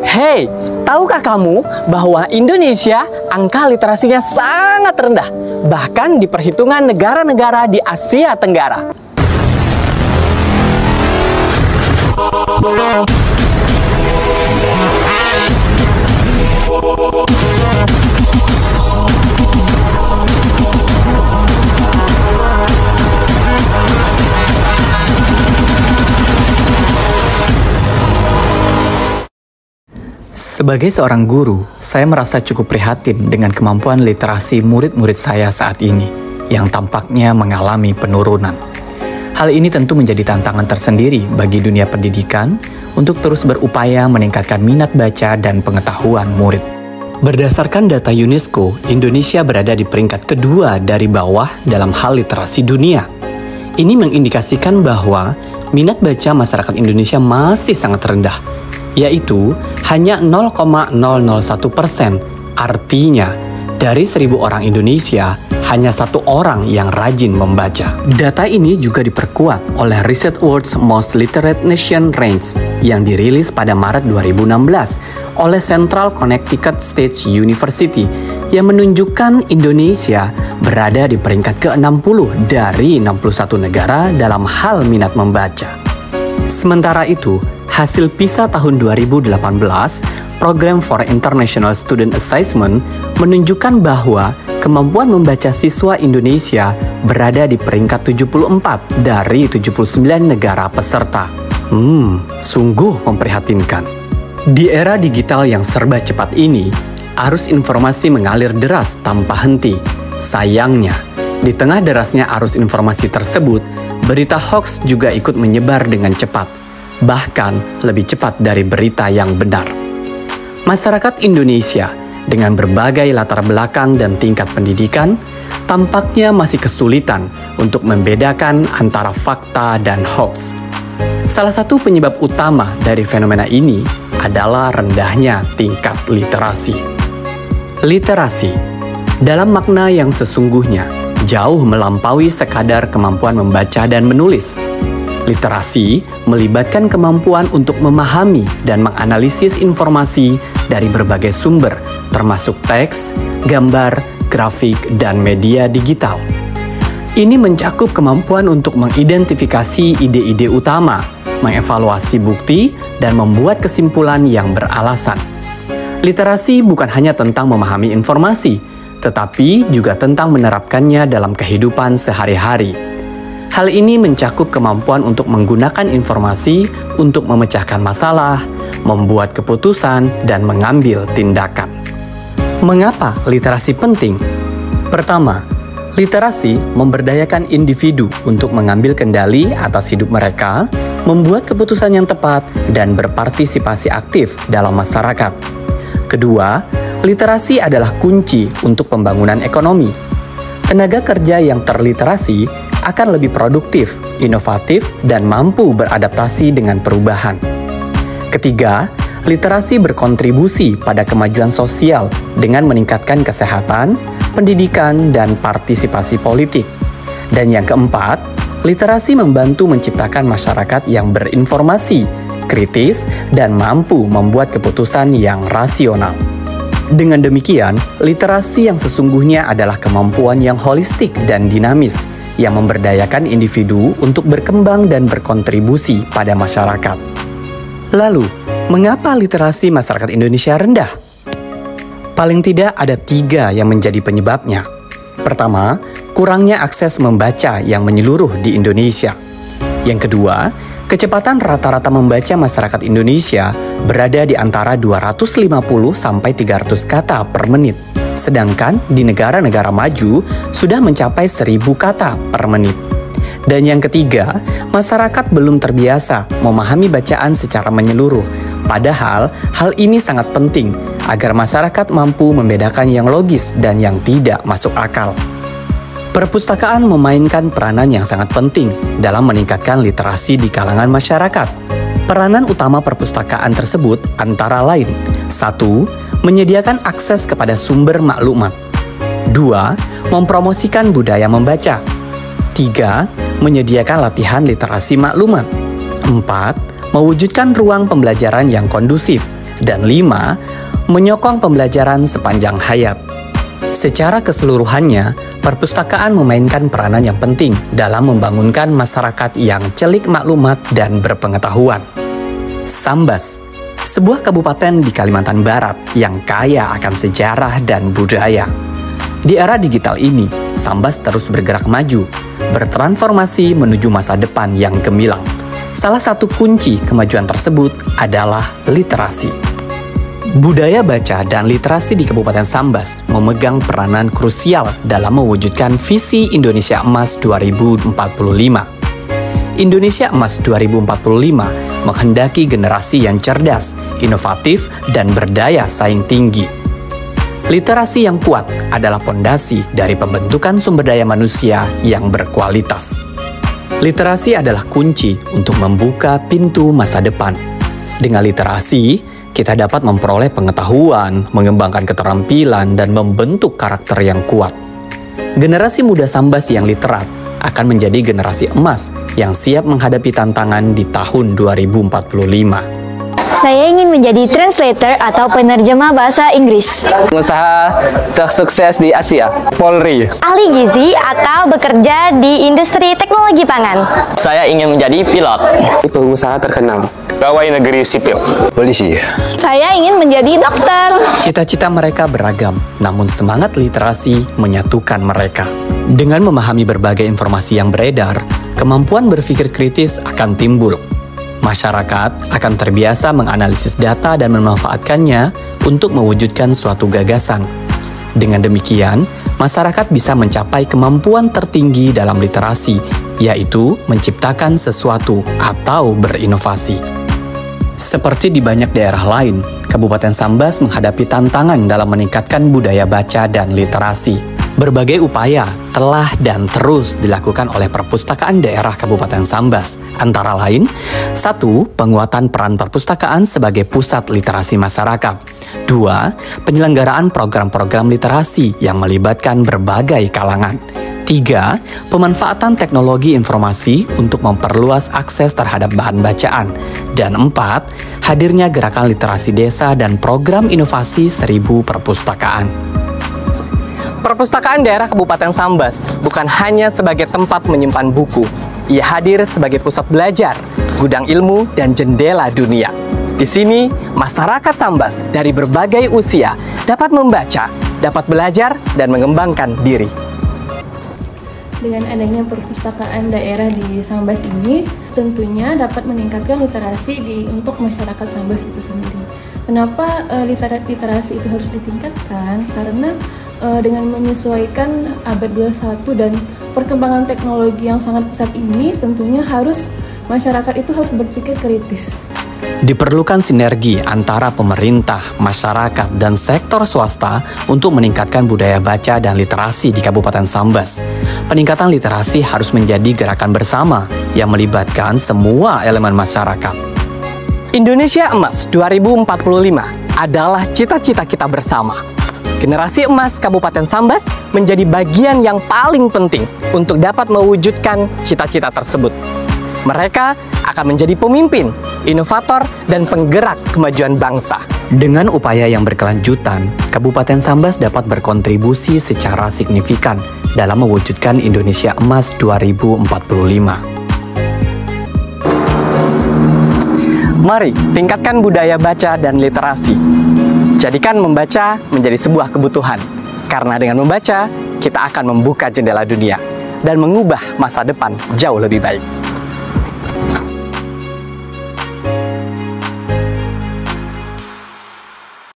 Hey, tahukah kamu bahwa Indonesia angka literasinya sangat rendah, bahkan di perhitungan negara-negara di Asia Tenggara? Sebagai seorang guru, saya merasa cukup prihatin dengan kemampuan literasi murid-murid saya saat ini, yang tampaknya mengalami penurunan. Hal ini tentu menjadi tantangan tersendiri bagi dunia pendidikan untuk terus berupaya meningkatkan minat baca dan pengetahuan murid. Berdasarkan data UNESCO, Indonesia berada di peringkat kedua dari bawah dalam hal literasi dunia. Ini mengindikasikan bahwa minat baca masyarakat Indonesia masih sangat rendah, yaitu hanya 0,001%. Artinya, dari 1.000 orang Indonesia, hanya 1 orang yang rajin membaca. Data ini juga diperkuat oleh Research World's Most Literate Nation Range yang dirilis pada Maret 2016 oleh Central Connecticut State University yang menunjukkan Indonesia berada di peringkat ke-60 dari 61 negara dalam hal minat membaca. Sementara itu, hasil PISA tahun 2018, Program for International Student Assessment, menunjukkan bahwa kemampuan membaca siswa Indonesia berada di peringkat 74 dari 79 negara peserta. Sungguh memprihatinkan. Di era digital yang serba cepat ini, arus informasi mengalir deras tanpa henti. Sayangnya, di tengah derasnya arus informasi tersebut, berita hoax juga ikut menyebar dengan cepat, bahkan lebih cepat dari berita yang benar. Masyarakat Indonesia dengan berbagai latar belakang dan tingkat pendidikan tampaknya masih kesulitan untuk membedakan antara fakta dan hoax. Salah satu penyebab utama dari fenomena ini adalah rendahnya tingkat literasi. Literasi, dalam makna yang sesungguhnya, jauh melampaui sekadar kemampuan membaca dan menulis. Literasi melibatkan kemampuan untuk memahami dan menganalisis informasi dari berbagai sumber, termasuk teks, gambar, grafik, dan media digital. Ini mencakup kemampuan untuk mengidentifikasi ide-ide utama, mengevaluasi bukti, dan membuat kesimpulan yang beralasan. Literasi bukan hanya tentang memahami informasi, tetapi juga tentang menerapkannya dalam kehidupan sehari-hari. Hal ini mencakup kemampuan untuk menggunakan informasi untuk memecahkan masalah, membuat keputusan, dan mengambil tindakan. Mengapa literasi penting? Pertama, literasi memberdayakan individu untuk mengambil kendali atas hidup mereka, membuat keputusan yang tepat, dan berpartisipasi aktif dalam masyarakat. Kedua, literasi adalah kunci untuk pembangunan ekonomi. Tenaga kerja yang terliterasi akan lebih produktif, inovatif, dan mampu beradaptasi dengan perubahan. Ketiga, literasi berkontribusi pada kemajuan sosial dengan meningkatkan kesehatan, pendidikan, dan partisipasi politik. Dan yang keempat, literasi membantu menciptakan masyarakat yang berinformasi, kritis, dan mampu membuat keputusan yang rasional. Dengan demikian, literasi yang sesungguhnya adalah kemampuan yang holistik dan dinamis, yang memberdayakan individu untuk berkembang dan berkontribusi pada masyarakat. Lalu, mengapa literasi masyarakat Indonesia rendah? Paling tidak ada 3 yang menjadi penyebabnya. Pertama, kurangnya akses membaca yang menyeluruh di Indonesia. Yang kedua, kecepatan rata-rata membaca masyarakat Indonesia berada di antara 250 sampai 300 kata per menit. Sedangkan di negara-negara maju sudah mencapai 1.000 kata per menit. Dan yang ketiga, masyarakat belum terbiasa memahami bacaan secara menyeluruh. Padahal hal ini sangat penting agar masyarakat mampu membedakan yang logis dan yang tidak masuk akal. Perpustakaan memainkan peranan yang sangat penting dalam meningkatkan literasi di kalangan masyarakat. Peranan utama perpustakaan tersebut antara lain: 1. Menyediakan akses kepada sumber maklumat. 2. Mempromosikan budaya membaca. 3. Menyediakan latihan literasi maklumat. 4. mewujudkan ruang pembelajaran yang kondusif. Dan 5, menyokong pembelajaran sepanjang hayat. Secara keseluruhannya, perpustakaan memainkan peranan yang penting dalam membangunkan masyarakat yang celik maklumat dan berpengetahuan. Sambas, sebuah kabupaten di Kalimantan Barat yang kaya akan sejarah dan budaya. Di era digital ini, Sambas terus bergerak maju, bertransformasi menuju masa depan yang gemilang. Salah satu kunci kemajuan tersebut adalah literasi. Budaya baca dan literasi di Kabupaten Sambas memegang peranan krusial dalam mewujudkan visi Indonesia Emas 2045. Indonesia Emas 2045 menghendaki generasi yang cerdas, inovatif, dan berdaya saing tinggi. Literasi yang kuat adalah pondasi dari pembentukan sumber daya manusia yang berkualitas. Literasi adalah kunci untuk membuka pintu masa depan. Dengan literasi, kita dapat memperoleh pengetahuan, mengembangkan keterampilan, dan membentuk karakter yang kuat. Generasi muda Sambas yang literat akan menjadi generasi emas yang siap menghadapi tantangan di tahun 2045. Saya ingin menjadi translator atau penerjemah bahasa Inggris. Pengusaha tersukses di Asia, Polri. Ahli gizi atau bekerja di industri teknologi pangan. Saya ingin menjadi pilot. Pengusaha terkenal. Pegawai negeri sipil. Polisi. Saya ingin menjadi dokter. Cita-cita mereka beragam, namun semangat literasi menyatukan mereka. Dengan memahami berbagai informasi yang beredar, kemampuan berpikir kritis akan timbul. Masyarakat akan terbiasa menganalisis data dan memanfaatkannya untuk mewujudkan suatu gagasan. Dengan demikian, masyarakat bisa mencapai kemampuan tertinggi dalam literasi, yaitu menciptakan sesuatu atau berinovasi. Seperti di banyak daerah lain, Kabupaten Sambas menghadapi tantangan dalam meningkatkan budaya baca dan literasi. Berbagai upaya telah dan terus dilakukan oleh perpustakaan daerah Kabupaten Sambas, antara lain 1. Penguatan peran perpustakaan sebagai pusat literasi masyarakat. 2. Penyelenggaraan program-program literasi yang melibatkan berbagai kalangan. 3. Pemanfaatan teknologi informasi untuk memperluas akses terhadap bahan bacaan. Dan 4. Hadirnya gerakan literasi desa dan program inovasi 1000 perpustakaan. Perpustakaan daerah Kabupaten Sambas bukan hanya sebagai tempat menyimpan buku. Ia hadir sebagai pusat belajar, gudang ilmu, dan jendela dunia. Di sini, masyarakat Sambas dari berbagai usia dapat membaca, dapat belajar, dan mengembangkan diri. Dengan adanya perpustakaan daerah di Sambas ini, tentunya dapat meningkatkan literasi untuk masyarakat Sambas itu sendiri. Kenapa literasi itu harus ditingkatkan? Karena dengan menyesuaikan abad 21 dan perkembangan teknologi yang sangat pesat ini, tentunya masyarakat itu harus berpikir kritis. Diperlukan sinergi antara pemerintah, masyarakat, dan sektor swasta untuk meningkatkan budaya baca dan literasi di Kabupaten Sambas. Peningkatan literasi harus menjadi gerakan bersama yang melibatkan semua elemen masyarakat. Indonesia Emas 2045 adalah cita-cita kita bersama. Generasi emas Kabupaten Sambas menjadi bagian yang paling penting untuk dapat mewujudkan cita-cita tersebut. Mereka akan menjadi pemimpin, inovator, dan penggerak kemajuan bangsa. Dengan upaya yang berkelanjutan, Kabupaten Sambas dapat berkontribusi secara signifikan dalam mewujudkan Indonesia Emas 2045. Mari tingkatkan budaya baca dan literasi. Jadikan membaca menjadi sebuah kebutuhan. Karena dengan membaca, kita akan membuka jendela dunia dan mengubah masa depan jauh lebih baik.